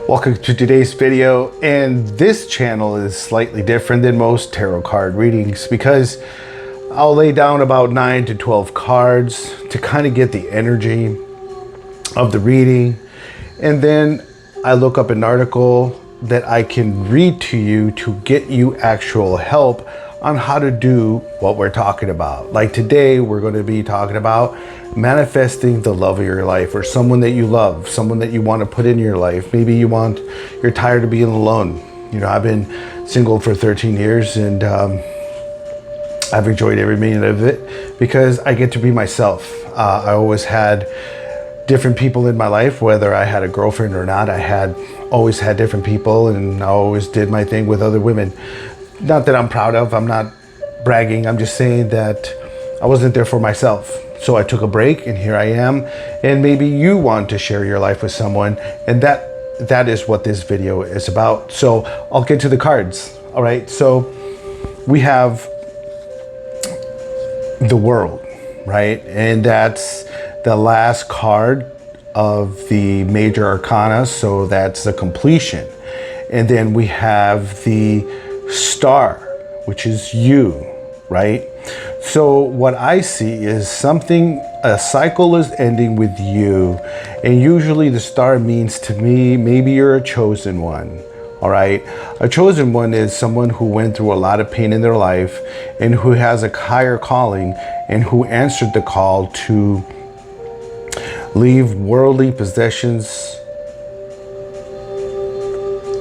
Welcome to today's video, and this channel is slightly different than most tarot card readings because I'll lay down about 9 to 12 cards to kind of get the energy of the reading, and then I look up an article that I can read to you to get you actual help on how to do what we're talking about. Like today, we're going to be talking about manifesting the love of your life, or someone that you love, someone that you want to put in your life. Maybe you're tired of being alone. You know, I've been single for 13 years and I've enjoyed every minute of it because I get to be myself. I always had different people in my life, whether I had a girlfriend or not. I always had different people, and I always did my thing with other women. Not that I'm proud of, I'm not bragging, I'm just saying that I wasn't there for myself. So I took a break and here I am. And maybe you want to share your life with someone, and that is what this video is about. So I'll get to the cards. All right, so we have the World, right? And that's the last card of the major arcana, so that's the completion. And then we have the Star, which is you, right? So what I see is a cycle is ending with you, and usually the Star means to me, maybe you're a chosen one. All right, a chosen one is someone who went through a lot of pain in their life and who has a higher calling and who answered the call to leave worldly possessions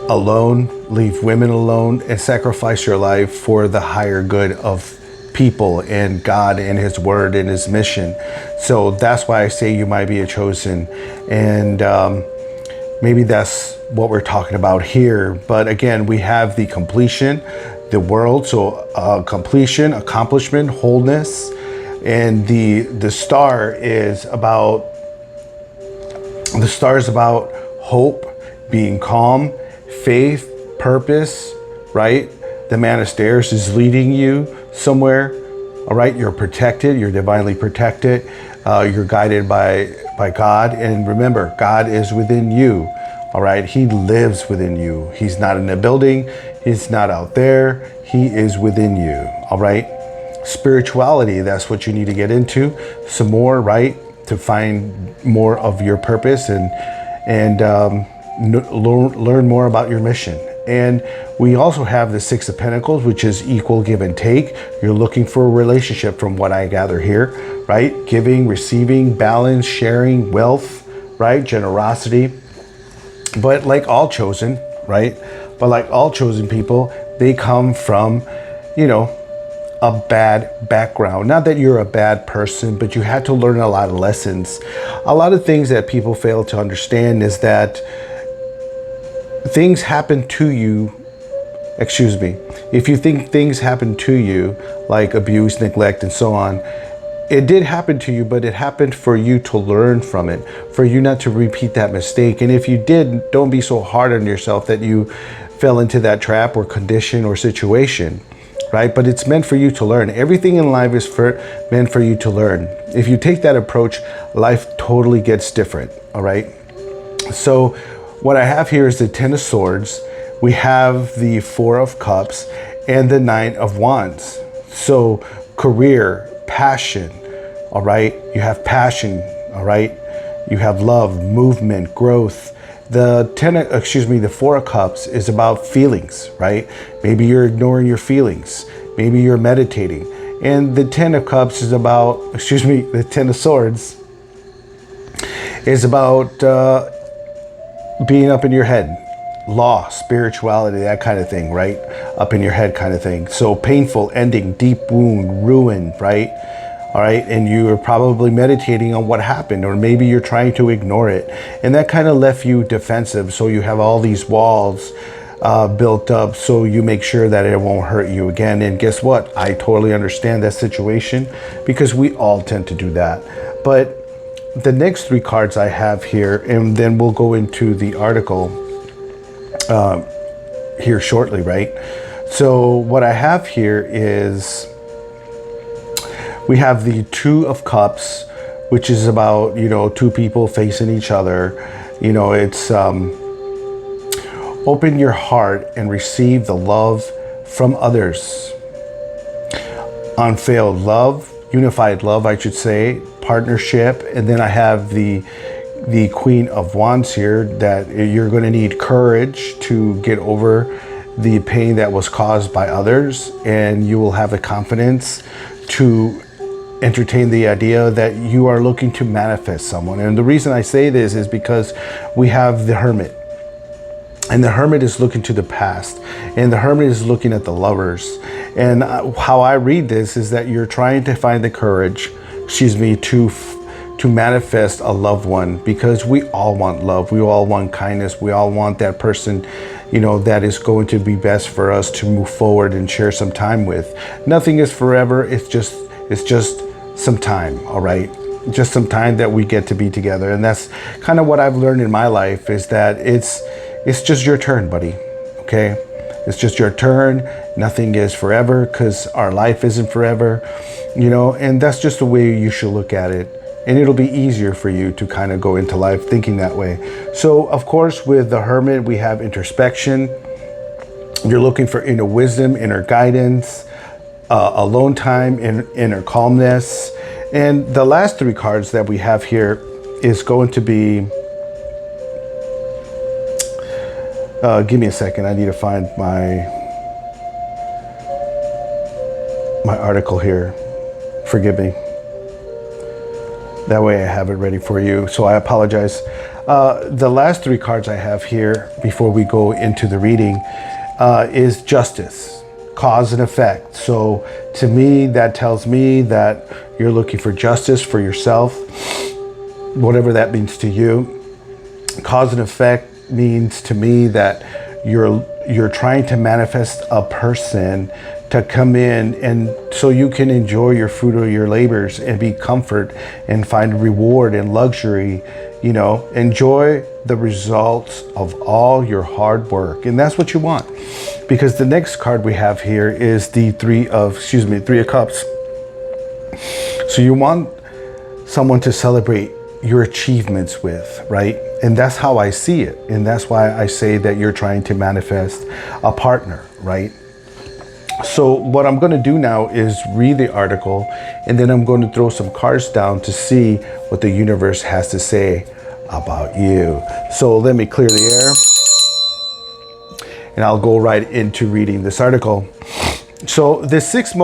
alone, leave women alone, and sacrifice your life for the higher good of people and God and His Word and His mission. So that's why I say you might be a chosen, and maybe that's what we're talking about here. But again, we have the completion, the World, so completion, accomplishment, wholeness, and the Star is about hope, being calm, faith, purpose, right? The Man of Stairs is leading you somewhere. All right, you're protected, you're divinely protected, you're guided by God. And remember, God is within you. All right, He lives within you. He's not in a building, He's not out there, He is within you. All right, spirituality, that's what you need to get into some more, right? To find more of your purpose and learn more about your mission. And we also have the Six of Pentacles, which is equal give and take. You're looking for a relationship from what I gather here, right? Giving, receiving, balance, sharing, wealth, right? Generosity. But like all chosen, right? But like all chosen people, they come from, you know, a bad background. Not that you're a bad person, but you had to learn a lot of lessons. A lot of things that people fail to understand is that things happen to you, if you think things happen to you, like abuse, neglect, and so on, it did happen to you, but it happened for you to learn from it, for you not to repeat that mistake. And if you did, don't be so hard on yourself that you fell into that trap or condition or situation, right? But it's meant for you to learn. Everything in life is meant for you to learn. If you take that approach, life totally gets different, all right? So what I have here is the Ten of Swords. We have the Four of Cups and the Nine of Wands. So career, passion, all right? You have passion, all right? You have love, movement, growth. The Four of Cups is about feelings, right? Maybe you're ignoring your feelings. Maybe you're meditating. And the Ten of Cups is about, the Ten of Swords is about being up in your head, law, spirituality, that kind of thing, right? Up in your head kind of thing. So painful ending, deep wound, ruin, right? All right, and you are probably meditating on what happened, or maybe you're trying to ignore it, and that kind of left you defensive. So you have all these walls built up, so you make sure that it won't hurt you again. And guess what? I totally understand that situation because we all tend to do that. But the next three cards I have here, and then we'll go into the article here shortly, right? So what I have here is we have the Two of Cups, which is about, you know, two people facing each other. You know, it's Open your heart and receive the love from others. Unfailed love, unified love, I should say, partnership. And then I have the Queen of Wands here, that you're going to need courage to get over the pain that was caused by others, and you will have the confidence to entertain the idea that you are looking to manifest someone. And the reason I say this is because we have the Hermit. And the Hermit is looking to the past, and the Hermit is looking at the lovers. And how I read this is that you're trying to find the courage, to manifest a loved one, because we all want love. We all want kindness. We all want that person, that is going to be best for us to move forward and share some time with. Nothing is forever. It's just some time, all right? Just some time that we get to be together. And that's kind of what I've learned in my life, is that it's just your turn, buddy, okay? It's just your turn. Nothing is forever, because our life isn't forever, and that's just the way you should look at it. And it'll be easier for you to kind of go into life thinking that way. So, of course, with the Hermit, we have introspection. You're looking for inner wisdom, inner guidance, alone time, inner calmness. And the last three cards that we have here is going to be... give me a second. I need to find my article here. Forgive me. That way I have it ready for you. So I apologize. The last three cards I have here before we go into the reading is justice, cause and effect. So to me, that tells me that you're looking for justice for yourself, whatever that means to you. Cause and effect means to me that you're trying to manifest a person to come in, and so you can enjoy your fruit of your labors and be comfort and find reward and luxury, enjoy the results of all your hard work. And that's what you want, because the next card we have here is the Three of Cups. So you want someone to celebrate your achievements with, right? And that's how I see it. And that's why I say that you're trying to manifest a partner, right? So what I'm going to do now is read the article, and then I'm going to throw some cards down to see what the universe has to say about you. So let me clear the air, and I'll go right into reading this article. So the six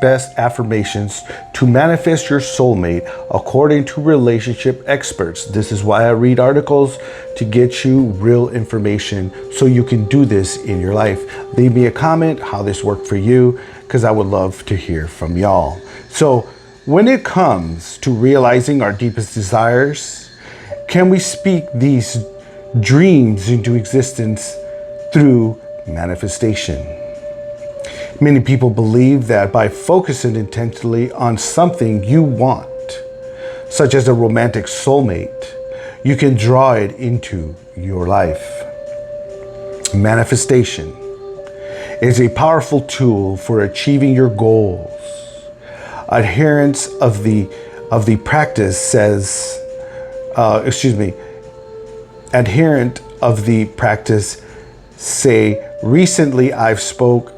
best affirmations to manifest your soulmate according to relationship experts. This is why I read articles, to get you real information so you can do this in your life. Leave me a comment how this worked for you, because I would love to hear from y'all. So when it comes to realizing our deepest desires, can we speak these dreams into existence through manifestation? Many people believe that by focusing intensely on something you want, such as a romantic soulmate, you can draw it into your life. Manifestation is a powerful tool for achieving your goals. Adherence of the practice says, adherent of the practice say, recently I spoke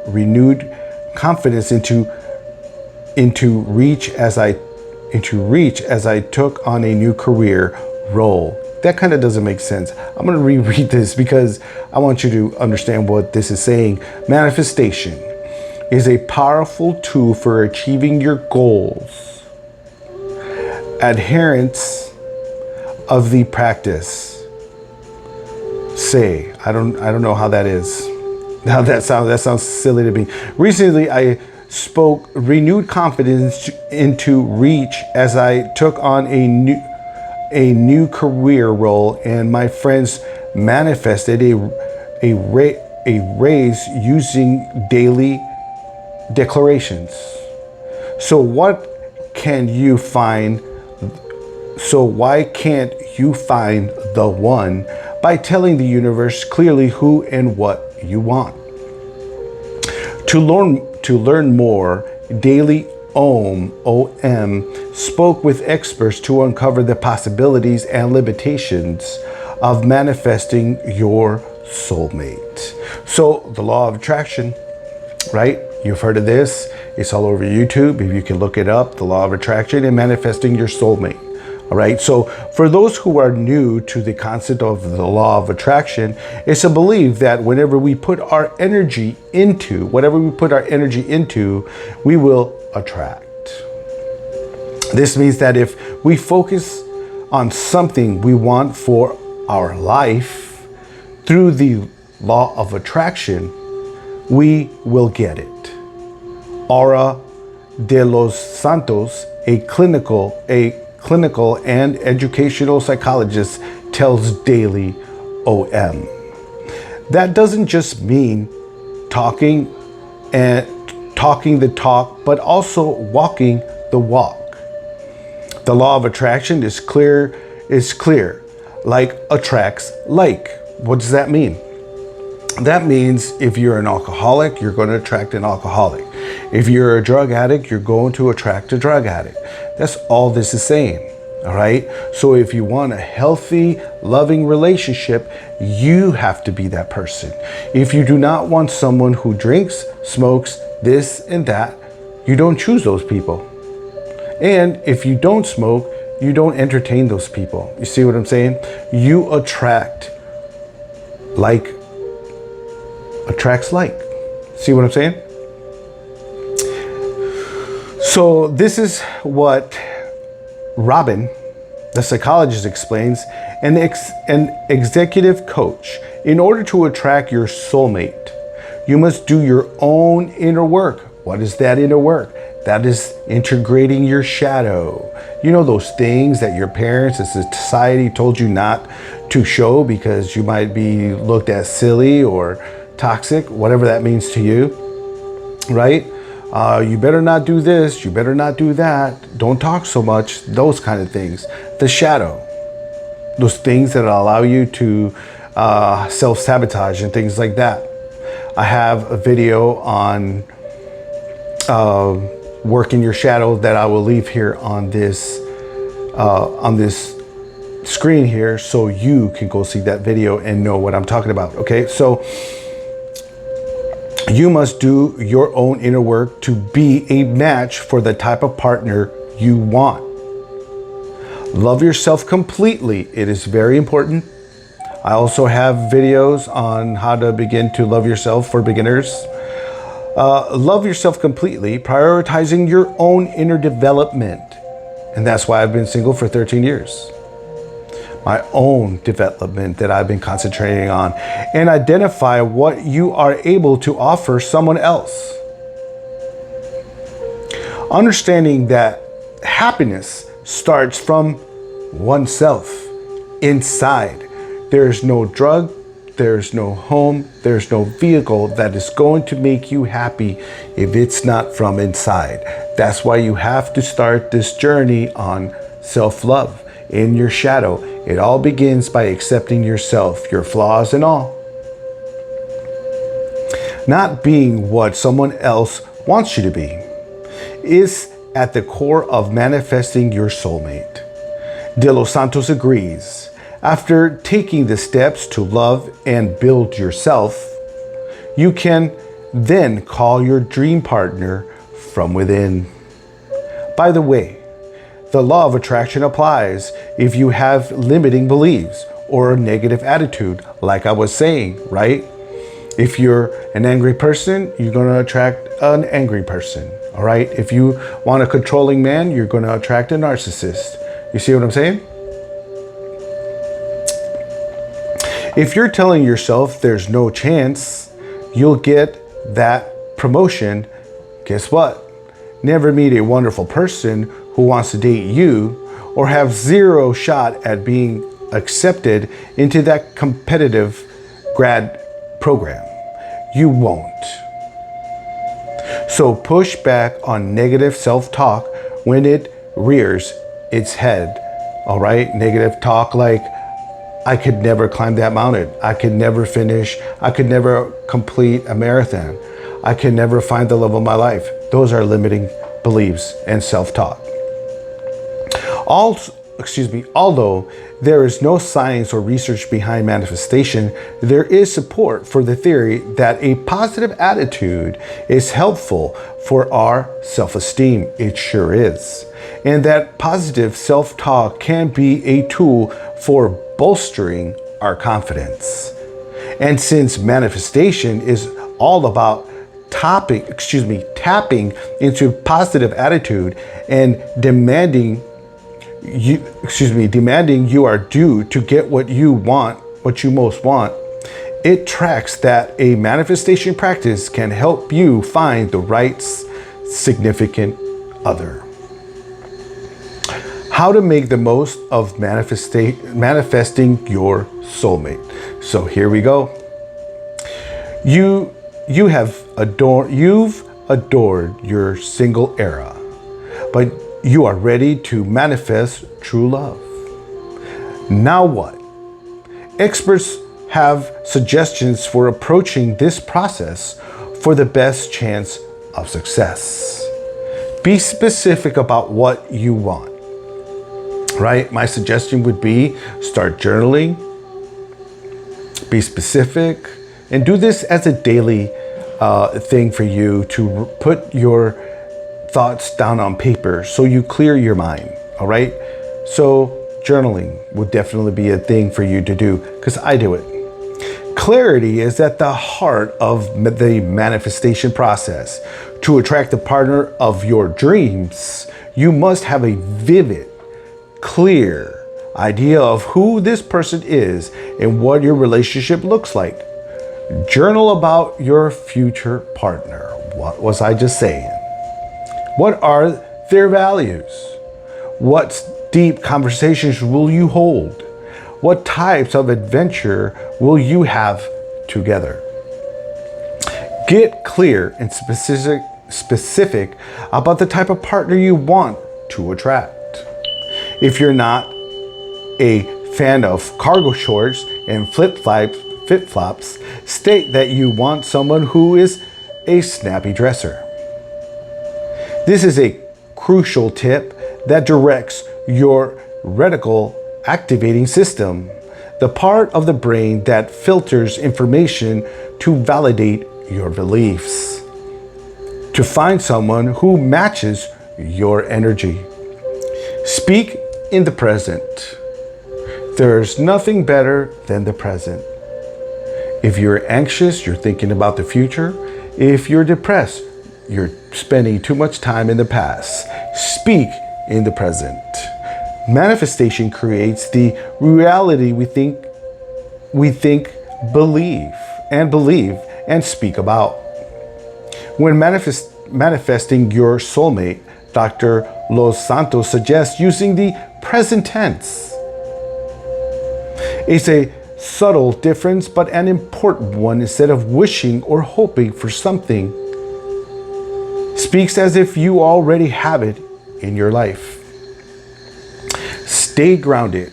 renewed confidence into reach as I took on a new career role. That kind of doesn't make sense. I'm going to reread this because I want you to understand what this is saying. Manifestation is a powerful tool for achieving your goals. Adherence of the practice. Say, I don't know how that is. Now that sounds silly to me. Recently, I spoke renewed confidence into reach as I took on a new career role, and my friends manifested a raise using daily declarations. So why can't you find the one by telling the universe clearly who and what you want? To learn more, daily OM, spoke with experts to uncover the possibilities and limitations of manifesting your soulmate. So the law of attraction, right? You've heard of this. It's all over YouTube. If you can look it up, the law of attraction and manifesting your soulmate. All right. So for those who are new to the concept of the law of attraction, it's a belief that whenever we put our energy into, whatever we put our energy into, we will attract. This means that if we focus on something we want for our life through the law of attraction, we will get it. Aura de los Santos, a clinical and educational psychologist, tells Daily OM. That doesn't just mean talking the talk, but also walking the walk. The law of attraction is clear. Like attracts like. What does that mean? That means if you're an alcoholic, you're going to attract an alcoholic. If you're a drug addict, you're going to attract a drug addict. That's all this is saying. All right. So if you want a healthy, loving relationship, you have to be that person. If you do not want someone who drinks, smokes, this and that, you don't choose those people. And if you don't smoke, you don't entertain those people. You see what I'm saying? You attract like attracts like. See what I'm saying? So this is what Robin, the psychologist, explains. An executive coach. In order to attract your soulmate, you must do your own inner work. What is that inner work? That is integrating your shadow. You know, those things that your parents and society told you not to show because you might be looked at silly or toxic, whatever that means to you, right? You better not do this, you better not do that, don't talk so much, those kind of things. The shadow, those things that allow you to self-sabotage and things like that. I have a video on working your shadow that I will leave here on this screen here, so you can go see that video and know what I'm talking about. Okay, so you must do your own inner work to be a match for the type of partner you want. Love yourself completely. It is very important. I also have videos on how to begin to love yourself for beginners. Love yourself completely, prioritizing your own inner development. And that's why I've been single for 13 years. My own development that I've been concentrating on, and identify what you are able to offer someone else. Understanding that happiness starts from oneself, inside. There's no drug, there's no home, there's no vehicle that is going to make you happy if it's not from inside. That's why you have to start this journey on self-love in your shadow. It all begins by accepting yourself, your flaws and all. Not being what someone else wants you to be is at the core of manifesting your soulmate. De Los Santos agrees. After taking the steps to love and build yourself, you can then call your dream partner from within. By the way, the law of attraction applies if you have limiting beliefs or a negative attitude, like I was saying, right? If you're an angry person, you're going to attract an angry person, all right? If you want a controlling man, you're going to attract a narcissist. You see what I'm saying? If you're telling yourself there's no chance you'll get that promotion, guess what? Never meet a wonderful person who wants to date you, or have zero shot at being accepted into that competitive grad program. You won't. So push back on negative self-talk when it rears its head. All right? Negative talk like, I could never climb that mountain. I could never finish. I could never complete a marathon. I could never find the love of my life. Those are limiting beliefs, and self-talk. Although there is no science or research behind manifestation, there is support for the theory that a positive attitude is helpful for our self-esteem. It sure is. And that positive self-talk can be a tool for bolstering our confidence. And since manifestation is all about tapping into positive attitude and demanding you are due to get what you want, what you most want, it tracks that a manifestation practice can help you find the right significant other. How to make the most of manifesting your soulmate. So here we go. You've adored your single era, but you are ready to manifest true love. Now what? Experts have suggestions for approaching this process for the best chance of success. Be specific about what you want, right? My suggestion would be start journaling, be specific, and do this as a daily thing for you to put your thoughts down on paper so you clear your mind, all right? So journaling would definitely be a thing for you to do, because I do it. Clarity is at the heart of the manifestation process. To attract the partner of your dreams, you must have a vivid, clear idea of who this person is and what your relationship looks like. Journal about your future partner. What was I just saying? What are their values? What deep conversations will you hold? What types of adventure will you have together? Get clear and specific about the type of partner you want to attract. If you're not a fan of cargo shorts and flip-flops, state that you want someone who is a snappy dresser. This is a crucial tip that directs your reticle activating system, the part of the brain that filters information to validate your beliefs, to find someone who matches your energy. Speak in the present. There's nothing better than the present. If you're anxious, you're thinking about the future. If you're depressed, you're spending too much time in the past. Speak in the present. Manifestation creates the reality we think, believe, and speak about. When manifesting your soulmate, Dr. Los Santos suggests using the present tense. It's a subtle difference, but an important one. Instead of wishing or hoping for something, speaks as if you already have it in your life. Stay grounded.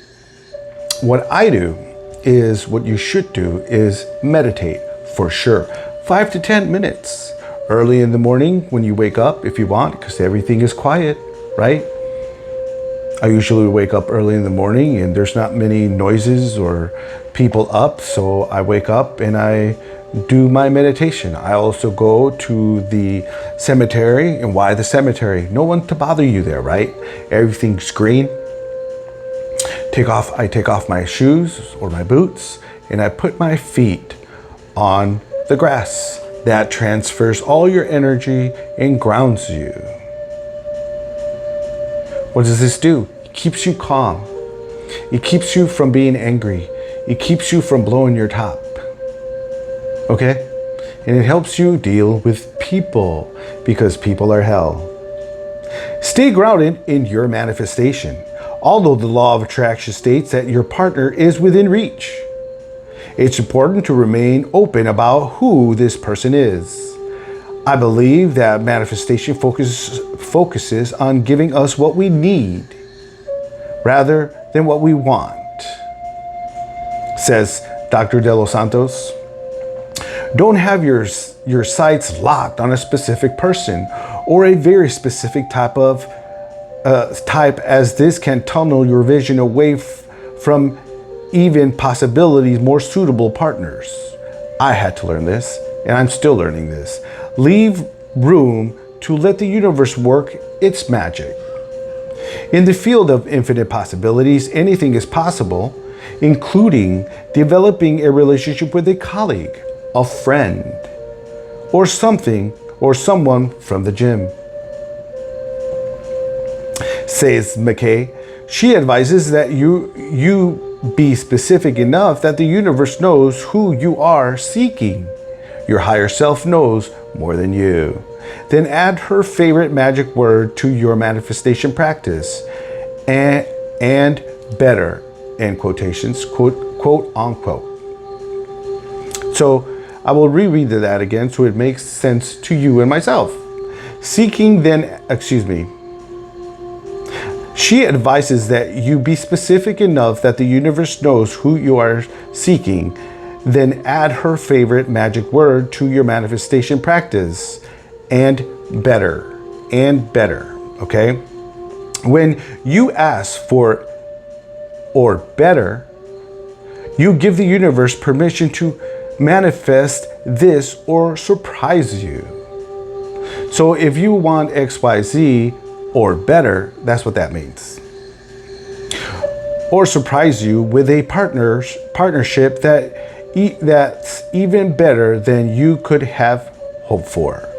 What I do is, what you should do is meditate for sure. 5 to 10 minutes early in the morning when you wake up, if you want, because everything is quiet, right? I usually wake up early in the morning and there's not many noises or people up, so I wake up and I do my meditation. I also go to the cemetery. And why the cemetery? No one to bother you there, right? Everything's green. I take off my shoes or my boots and I put my feet on the grass. That transfers all your energy and grounds you. What does this do? It keeps you calm. It keeps you from being angry. It keeps you from blowing your top. Okay? And it helps you deal with people, because people are hell. Stay grounded in your manifestation. Although the law of attraction states that your partner is within reach, it's important to remain open about who this person is. I believe that manifestation focuses on giving us what we need rather than what we want, says Dr. De Los Santos. Don't have your sights locked on a specific person or a very specific type as this can tunnel your vision away from even possibilities more suitable partners. I had to learn this, and I'm still learning this. Leave room to let the universe work its magic. In the field of infinite possibilities, anything is possible, including developing a relationship with a colleague, a friend, or someone from the gym. Says McKay, she advises that you be specific enough that the universe knows who you are seeking. Your higher self knows more than you. Then add her favorite magic word to your manifestation practice. And better, in quotations, quote unquote. So I will reread that again so it makes sense to you and myself. She advises that you be specific enough that the universe knows who you are seeking. Then add her favorite magic word to your manifestation practice. And better, okay? When you ask for or better, you give the universe permission to manifest this or surprise you. So if you want XYZ or better, that's what that means. Or surprise you with a partnership that's even better than you could have hoped for.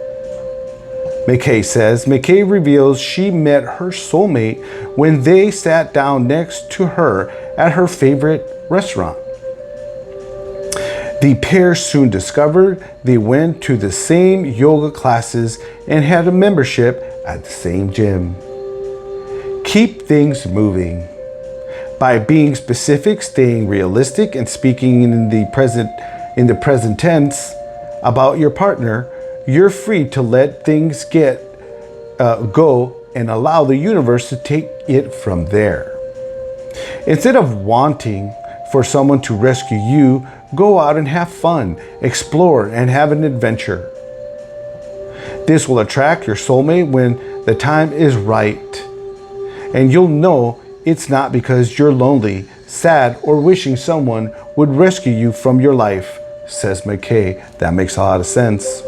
McKay says, McKay reveals she met her soulmate when they sat down next to her at her favorite restaurant. The pair soon discovered they went to the same yoga classes and had a membership at the same gym. Keep things moving. By being specific, staying realistic, and speaking in the present tense about your partner, you're free to let things go and allow the universe to take it from there. Instead of wanting for someone to rescue you, go out and have fun, explore, and have an adventure. This will attract your soulmate when the time is right. And you'll know it's not because you're lonely, sad, or wishing someone would rescue you from your life, says McKay. That makes a lot of sense.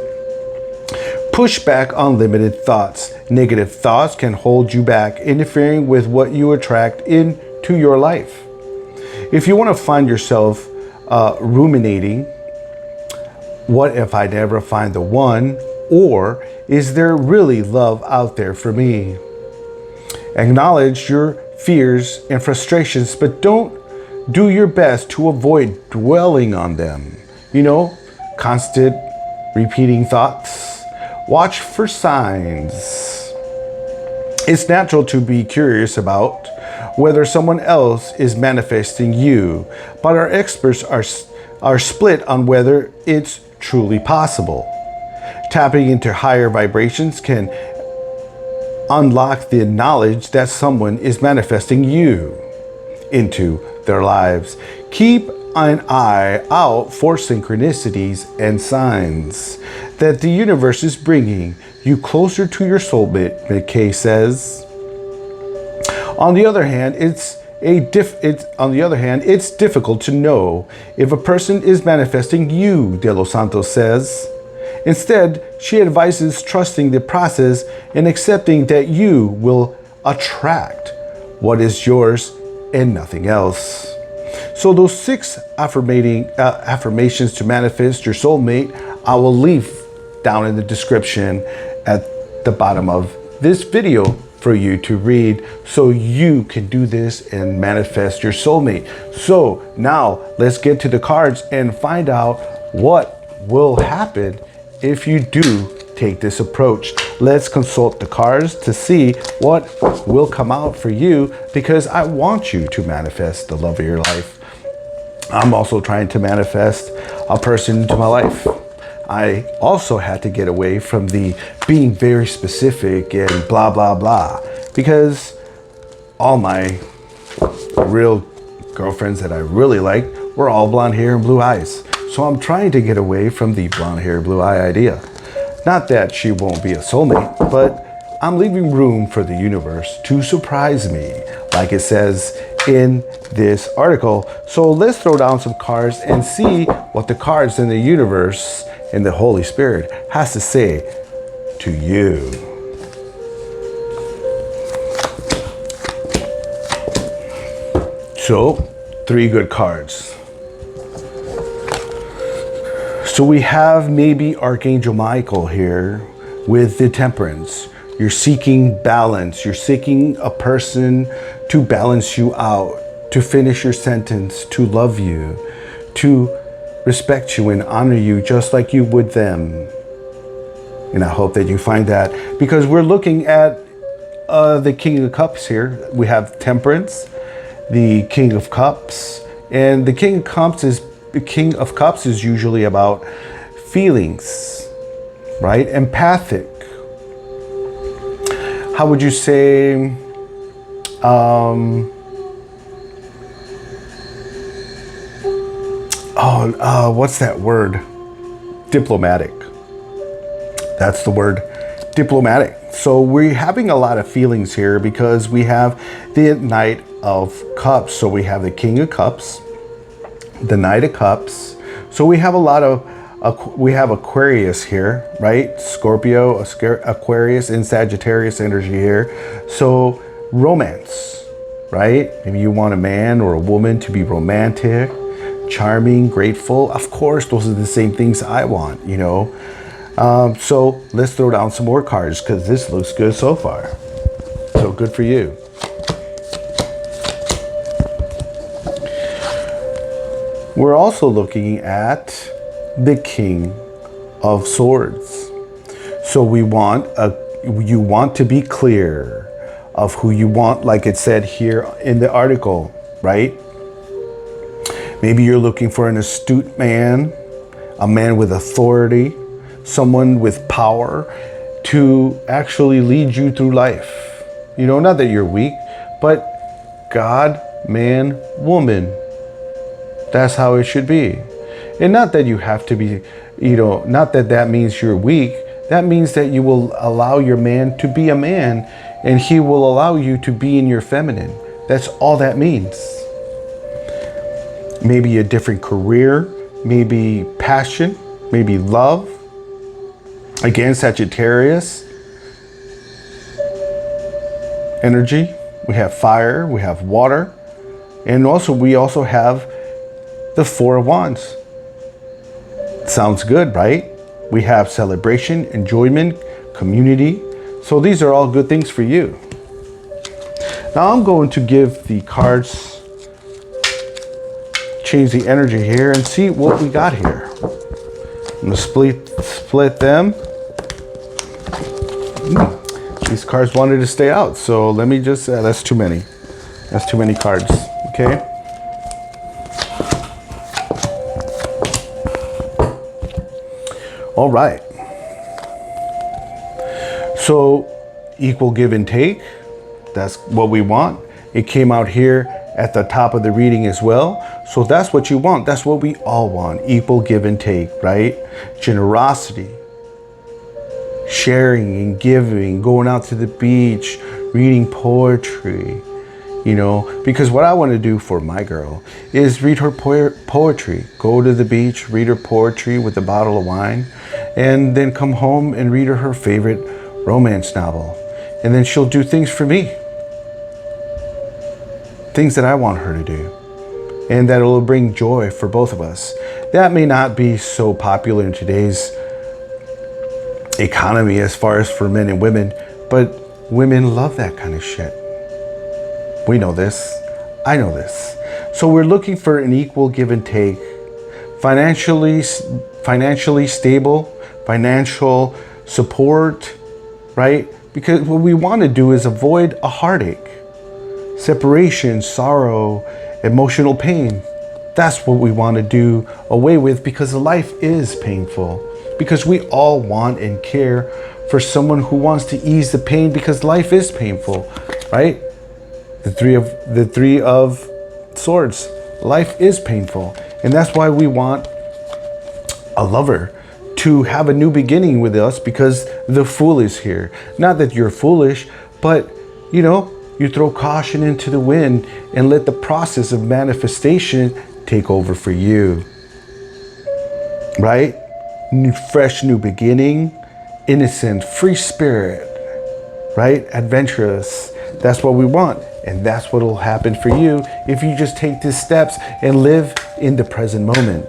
Push back on limited thoughts. Negative thoughts can hold you back, interfering with what you attract into your life. If you want to find yourself ruminating, what if I never find the one? Or is there really love out there for me? Acknowledge your fears and frustrations, but don't do your best to avoid dwelling on them. Constant repeating thoughts. Watch for signs. It's natural to be curious about whether someone else is manifesting you, but our experts are split on whether it's truly possible. Tapping into higher vibrations can unlock the knowledge that someone is manifesting you into their lives. Keep an eye out for synchronicities and signs that the universe is bringing you closer to your soulmate, McKay says. On the other hand, it's difficult to know if a person is manifesting you, De Los Santos says. Instead, she advises trusting the process and accepting that you will attract what is yours and nothing else. So those 6 affirmations to manifest your soulmate, I will leave down in the description at the bottom of this video for you to read so you can do this and manifest your soulmate. So now let's get to the cards and find out what will happen if you do take this approach. Let's consult the cards to see what will come out for you, because I want you to manifest the love of your life. I'm also trying to manifest a person into my life. I also had to get away from the being very specific and blah, blah, blah, because all my real girlfriends that I really liked were all blonde hair and blue eyes. So I'm trying to get away from the blonde hair, blue eye idea. Not that she won't be a soulmate, but I'm leaving room for the universe to surprise me, like it says in this article. So let's throw down some cards and see what the cards in the universe and the Holy Spirit has to say to you. So, 3 good cards. So we have maybe Archangel Michael here with the Temperance. You're seeking balance. You're seeking a person to balance you out, to finish your sentence, to love you, to respect you and honor you just like you would them. And I hope that you find that, because we're looking at the King of Cups here. We have Temperance, the King of Cups, and the King of Cups is usually about feelings, right? Empathic. How would you say, what's that word? Diplomatic. That's the word, diplomatic. So we're having a lot of feelings here because we have the Knight of Cups. So we have the King of Cups, the Knight of Cups. So we have a lot of, we have Aquarius here, right? Scorpio, Aquarius, and Sagittarius energy here. So romance, right? Maybe you want a man or a woman to be romantic, charming, grateful. Of course, those are the same things I want, you know. So let's throw down some more cards because this looks good so far. So good for you. We're also looking at the King of Swords. So you want to be clear of who you want, like it said here in the article, right? Maybe you're looking for an astute man, a man with authority, someone with power to actually lead you through life. You know, not that you're weak, but God, man, woman. That's how it should be. And not that you have to be, you know, not that that means you're weak. That means that you will allow your man to be a man and he will allow you to be in your feminine. That's all that means. Maybe a different career, maybe passion, maybe love. Again, Sagittarius energy. We have fire, we have water, and we also have the Four of Wands. Sounds good, right? We have celebration, enjoyment, community. So these are all good things for you. Now I'm going to give the cards, change the energy here and see what we got here. I'm gonna split them. These cards wanted to stay out, so let me just, that's too many. That's too many cards, okay? All right. So equal give and take, that's what we want. It came out here at the top of the reading as well. So that's what you want. That's what we all want. Equal give and take, right? Generosity, sharing and giving, going out to the beach, reading poetry, you know, because what I want to do for my girl is read her poetry, go to the beach, read her poetry with a bottle of wine, and then come home and read her favorite romance novel. And then she'll do things for me, things that I want her to do, and that will bring joy for both of us. That may not be so popular in today's economy as far as for men and women, but women love that kind of shit. We know this. I know this. So we're looking for an equal give and take, financially stable, financial support, right? Because what we want to do is avoid a heartache, separation, sorrow, emotional pain. That's what we want to do away with, because life is painful. Because we all want and care for someone who wants to ease the pain, because life is painful, right? The three of swords. Life is painful. And that's why we want a lover to have a new beginning with us because the Fool is here. Not that you're foolish, but you know, you throw caution into the wind and let the process of manifestation take over for you. Right? Fresh new beginning, innocent, free spirit, right? Adventurous. That's what we want. And that's what will happen for you if you just take these steps and live in the present moment.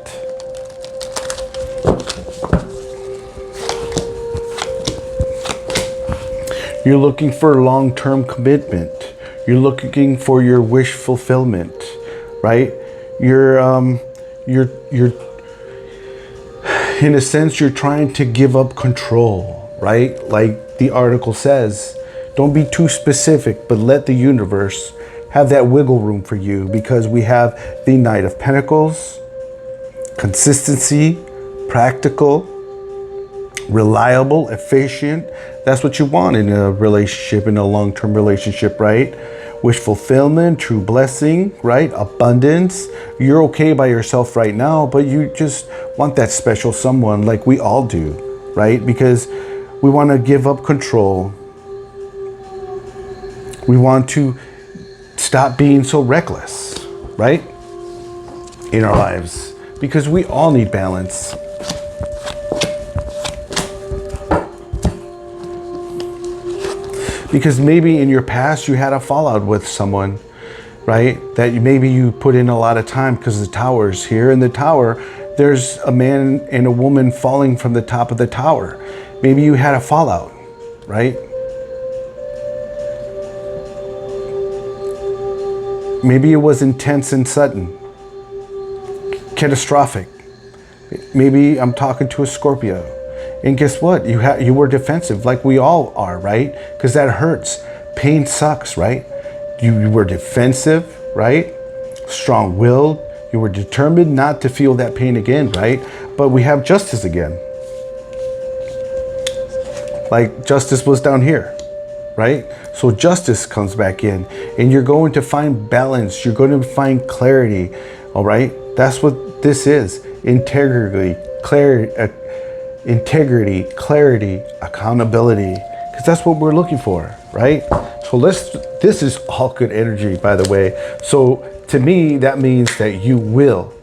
You're looking for long-term commitment. You're looking for your wish fulfillment, right? You're in a sense, you're trying to give up control, right? Like the article says, don't be too specific, but let the universe have that wiggle room for you, because we have the Knight of Pentacles, consistency, practical, reliable, efficient. That's what you want in a relationship, in a long-term relationship, right? Wish fulfillment, true blessing, right? Abundance. You're okay by yourself right now, but you just want that special someone, like we all do, right? Because we want to give up control. We want to stop being so reckless, right? In our lives, because we all need balance. Because maybe in your past you had a fallout with someone, right? That maybe you put in a lot of time, because the tower is here. In the tower, there's a man and a woman falling from the top of the tower. Maybe you had a fallout, right? Maybe it was intense and sudden, catastrophic. Maybe I'm talking to a Scorpio. And guess what? You were defensive, like we all are, right? Because that hurts. Pain sucks, right? You were defensive, right? Strong-willed. You were determined not to feel that pain again, right? But we have justice again. Like justice was down here, right? So justice comes back in, and you're going to find balance. You're going to find clarity, all right? That's what this is. Integrity, clarity, accountability, because that's what we're looking for, right? So this is all good energy, by the way. So to me, that means that you will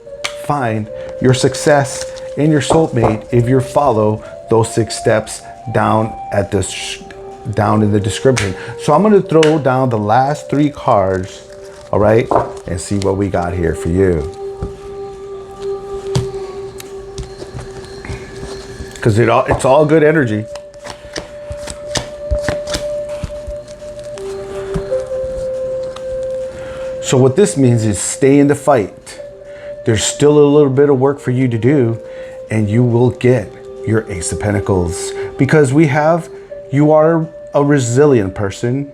find your success and your soulmate if you follow those 6 steps down in the description. So I'm going to throw down the last 3 cards, all right, and see what we got here for you. Because it's all good energy. So what this means is stay in the fight. There's still a little bit of work for you to do, and you will get your Ace of Pentacles. Because you are a resilient person.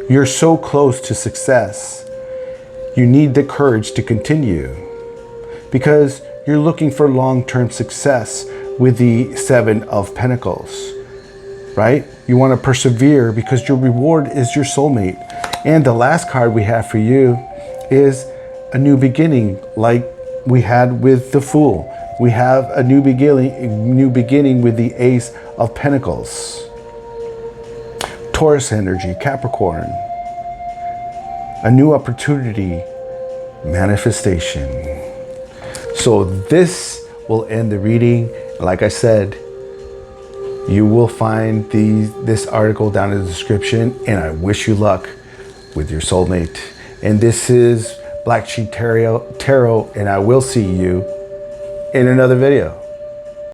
You're so close to success. You need the courage to continue, because you're looking for long-term success with the 7 of Pentacles, right? You want to persevere because your reward is your soulmate. And the last card we have for you is a new beginning, like we had with the Fool. We have a new beginning with the Ace of Pentacles. Taurus energy, Capricorn. A new opportunity, manifestation. So this will end the reading. Like I said, you will find this article down in the description, and I wish you luck with your soulmate. And this is Black Sheep Tarot, and I will see you in another video.